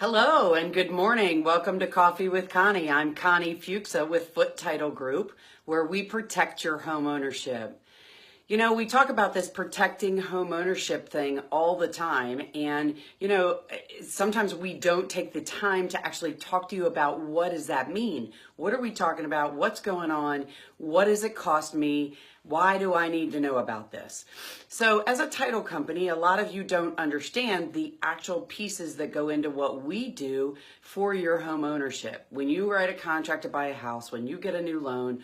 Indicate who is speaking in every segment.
Speaker 1: Hello and good morning. Welcome to Coffee with Connie. I'm Connie Fuchsa with Foot Title Group, where we protect your home ownership. You know, we talk about this protecting home ownership thing all the time. And, sometimes we don't take the time to actually talk to you about what does that mean? What are we talking about? What's going on? What does it cost me? Why do I need to know about this? So as a title company, a lot of you don't understand the actual pieces that go into what we do for your home ownership. When you write a contract to buy a house, when you get a new loan,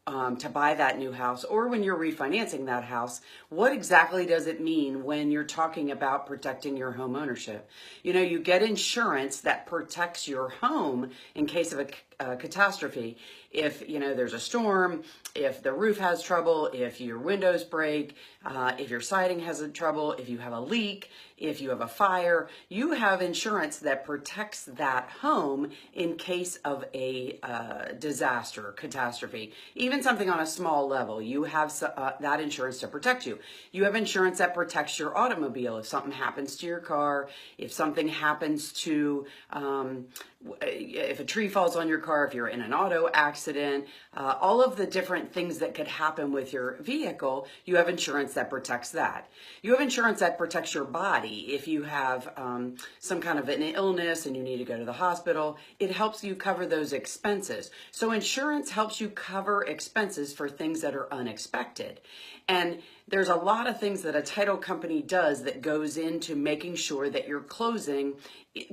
Speaker 1: to buy that new house, or when you're refinancing that house, what exactly does it mean when you're talking about protecting your home ownership? You know, you get insurance that protects your home in case of a catastrophe. If, there's a storm, if the roof has trouble, if your windows break, if your siding has trouble, if you have a leak, if you have a fire, you have insurance that protects that home in case of a disaster, catastrophe. Even something on a small level, you have that insurance to protect you. You have insurance that protects your automobile. If something happens to your car, if something happens to, if a tree falls on your car, if you're in an auto accident, all of the different things that could happen with your vehicle, you have insurance that protects that. You have insurance that protects your body. If you have some kind of an illness and you need to go to the hospital, it helps you cover those expenses. So insurance helps you cover expenses for things that are unexpected. And there's a lot of things that a title company does that goes into making sure that your closing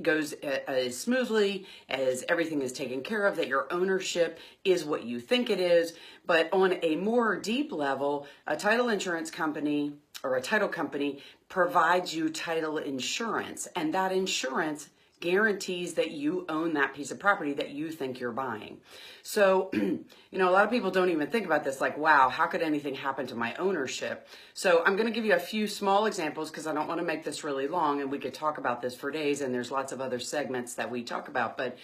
Speaker 1: goes as smoothly, as everything is taken care of, that your ownership is what you think it is. But on a more deep level, a title insurance company or a title company provides you title insurance, and that insurance guarantees that you own that piece of property that you think you're buying. So, a lot of people don't even think about this, like, wow, how could anything happen to my ownership? So I'm going to give you a few small examples because I don't want to make this really long, and we could talk about this for days, and there's lots of other segments that we talk about. But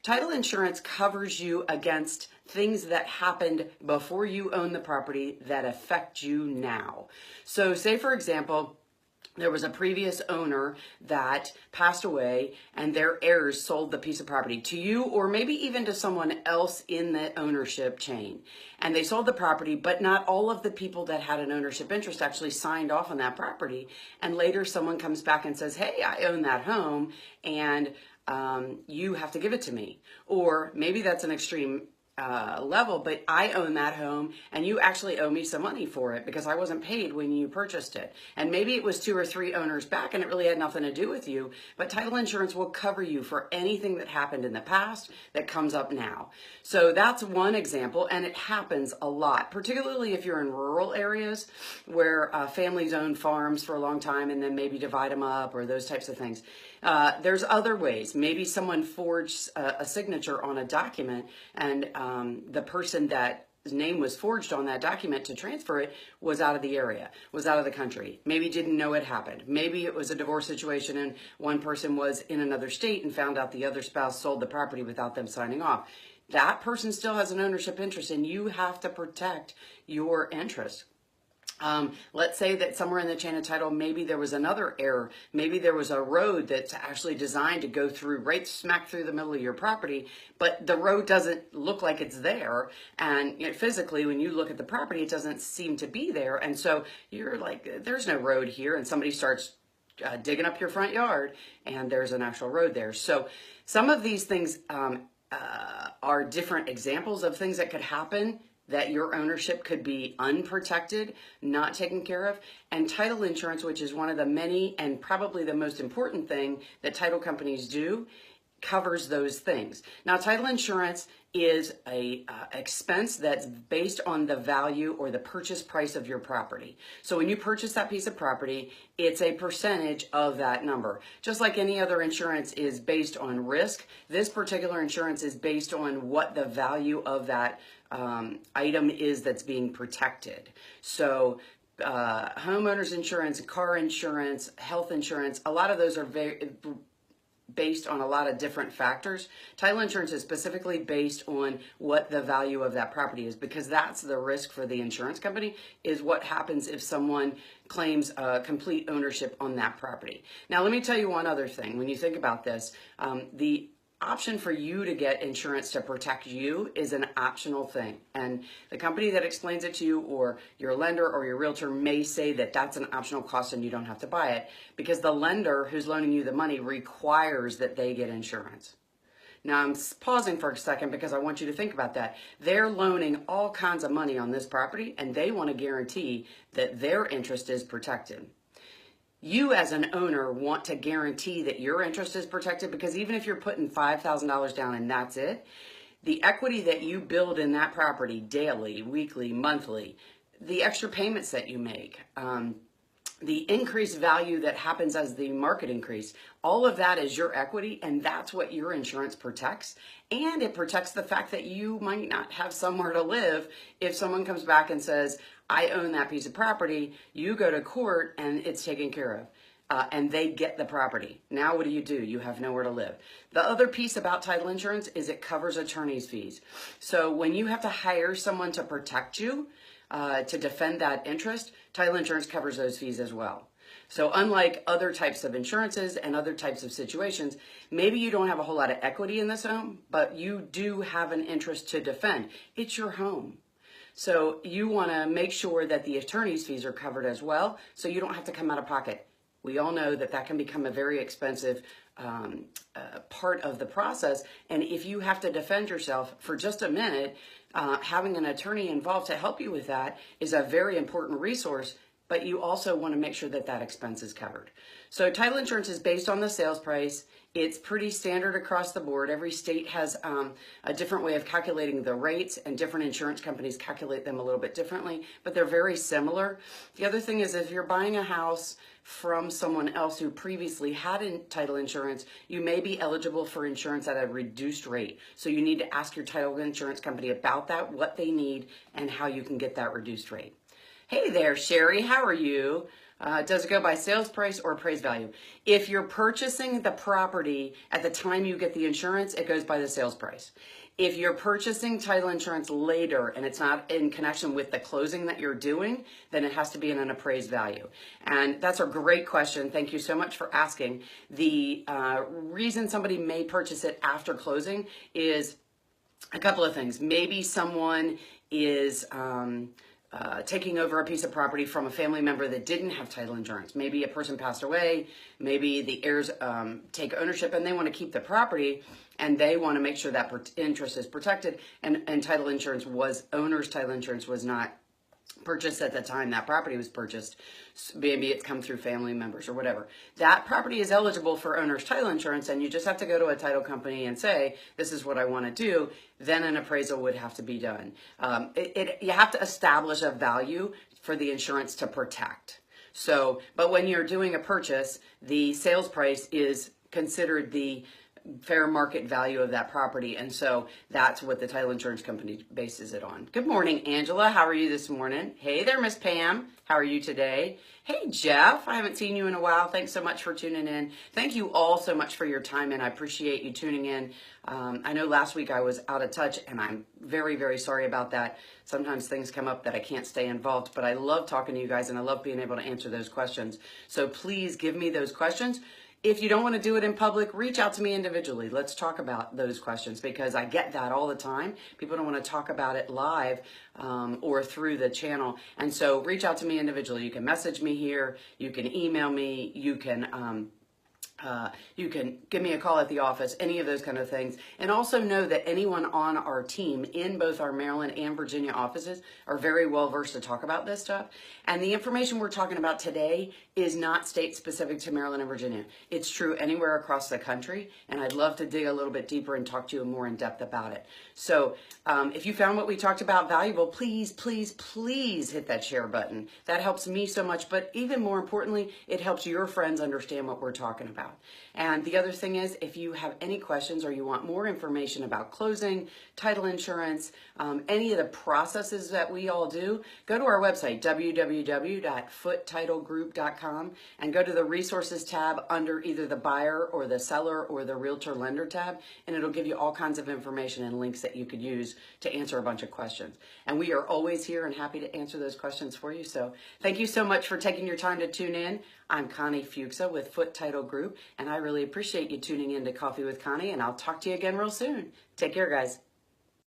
Speaker 1: title insurance covers you against things that happened before you own the property that affect you now. So say, for example, there was a previous owner that passed away and their heirs sold the piece of property to you or maybe even to someone else in the ownership chain. And they sold the property, but not all of the people that had an ownership interest actually signed off on that property. And later someone comes back and says, hey, I own that home and you have to give it to me. Or maybe that's an extreme level, but I own that home and you actually owe me some money for it because I wasn't paid when you purchased it. And maybe it was 2 or 3 owners back and it really had nothing to do with you, but title insurance will cover you for anything that happened in the past that comes up now. So that's one example, and it happens a lot, particularly if you're in rural areas where families own farms for a long time and then maybe divide them up or those types of things. There's other ways. Maybe someone forged a signature on a document and the person that his name was forged on that document to transfer it was out of the area, was out of the country, maybe didn't know it happened. Maybe it was a divorce situation and one person was in another state and found out the other spouse sold the property without them signing off. That person still has an ownership interest and you have to protect your interest. Let's say that somewhere in the chain of title, maybe there was another error. Maybe there was a road that's actually designed to go through right smack through the middle of your property, but the road doesn't look like it's there. And physically, when you look at the property, it doesn't seem to be there. And so you're like, there's no road here. And somebody starts digging up your front yard and there's an actual road there. So some of these things are different examples of things that could happen that your ownership could be unprotected, not taken care of. And title insurance, which is one of the many and probably the most important thing that title companies do, covers those things. Now, title insurance is a expense that's based on the value or the purchase price of your property. So when you purchase that piece of property, it's a percentage of that number. Just like any other insurance is based on risk, this particular insurance is based on what the value of that item is that's being protected. So homeowners insurance, car insurance, health insurance, a lot of those are based on a lot of different factors. Title insurance is specifically based on what the value of that property is, because that's the risk for the insurance company, is what happens if someone claims complete ownership on that property. Now, let me tell you one other thing. When you think about this, the option for you to get insurance to protect you is an optional thing. And the company that explains it to you, or your lender or your realtor, may say that that's an optional cost and you don't have to buy it, because the lender who's loaning you the money requires that they get insurance. Now, I'm pausing for a second because I want you to think about that. They're loaning all kinds of money on this property, and they want to guarantee that their interest is protected. You as an owner want to guarantee that your interest is protected, because even if you're putting $5,000 down and that's it, the equity that you build in that property daily, weekly, monthly, the extra payments that you make, the increased value that happens as the market increase, all of that is your equity, and that's what your insurance protects. And it protects the fact that you might not have somewhere to live if someone comes back and says, I own that piece of property. You go to court and it's taken care of. And they get the property. Now what do? You have nowhere to live. The other piece about title insurance is it covers attorney's fees. So when you have to hire someone to protect you, to defend that interest, title insurance covers those fees as well. So unlike other types of insurances and other types of situations, maybe you don't have a whole lot of equity in this home, but you do have an interest to defend. It's your home. So you want to make sure that the attorney's fees are covered as well, so you don't have to come out of pocket. We all know that that can become a very expensive part of the process. And if you have to defend yourself for just a minute, having an attorney involved to help you with that is a very important resource, but you also want to make sure that that expense is covered. So title insurance is based on the sales price. It's pretty standard across the board. Every state has a different way of calculating the rates, and different insurance companies calculate them a little bit differently, but they're very similar. The other thing is, if you're buying a house from someone else who previously had title insurance, you may be eligible for insurance at a reduced rate. So you need to ask your title insurance company about that, what they need, and how you can get that reduced rate. Hey there, Sherry, how are you? Does it go by sales price or appraised value? If you're purchasing the property at the time you get the insurance, it goes by the sales price. If you're purchasing title insurance later and it's not in connection with the closing that you're doing, then it has to be in an appraised value. And that's a great question. Thank you so much for asking. The reason somebody may purchase it after closing is a couple of things. Maybe someone is taking over a piece of property from a family member that didn't have title insurance. Maybe a person passed away, maybe the heirs take ownership and they want to keep the property, and they want to make sure that interest is protected, and title insurance owner's title insurance was not purchased at the time that property was purchased. Maybe it's come through family members or whatever. That property is eligible for owner's title insurance, and you just have to go to a title company and say, this is what I want to do. Then an appraisal would have to be done. You have to establish a value for the insurance to protect. So, but when you're doing a purchase, the sales price is considered the fair market value of that property, and so that's what the title insurance company bases it on. Good morning, Angela. How are you this morning? Hey there, Miss Pam. How are you today? Hey, Jeff. I haven't seen you in a while. Thanks so much for tuning in. Thank you all so much for your time, and I appreciate you tuning in. I know last week I was out of touch, and I'm very, very sorry about that. Sometimes things come up that I can't stay involved, but I love talking to you guys, and I love being able to answer those questions. So please give me those questions. If you don't want to do it in public, reach out to me individually. Let's talk about those questions, because I get that all the time. People don't want to talk about it live or through the channel. And so reach out to me individually. You can message me here. You can email me. You can give me a call at the office, any of those kind of things. And also know that anyone on our team in both our Maryland and Virginia offices are very well versed to talk about this stuff. And the information we're talking about today is not state specific to Maryland and Virginia. It's true anywhere across the country. And I'd love to dig a little bit deeper and talk to you more in depth about it. So if you found what we talked about valuable, please, please, please hit that share button. That helps me so much. But even more importantly, it helps your friends understand what we're talking about. out. And the other thing is, if you have any questions or you want more information about closing, title insurance, any of the processes that we all do, go to our website, www.foottitlegroup.com, and go to the resources tab under either the buyer or the seller or the realtor lender tab, and it'll give you all kinds of information and links that you could use to answer a bunch of questions. And we are always here and happy to answer those questions for you. So thank you so much for taking your time to tune in. I'm Connie Fuchsa with Foot Title Group, and I really appreciate you tuning in to Coffee with Connie, and I'll talk to you again real soon. Take care, guys.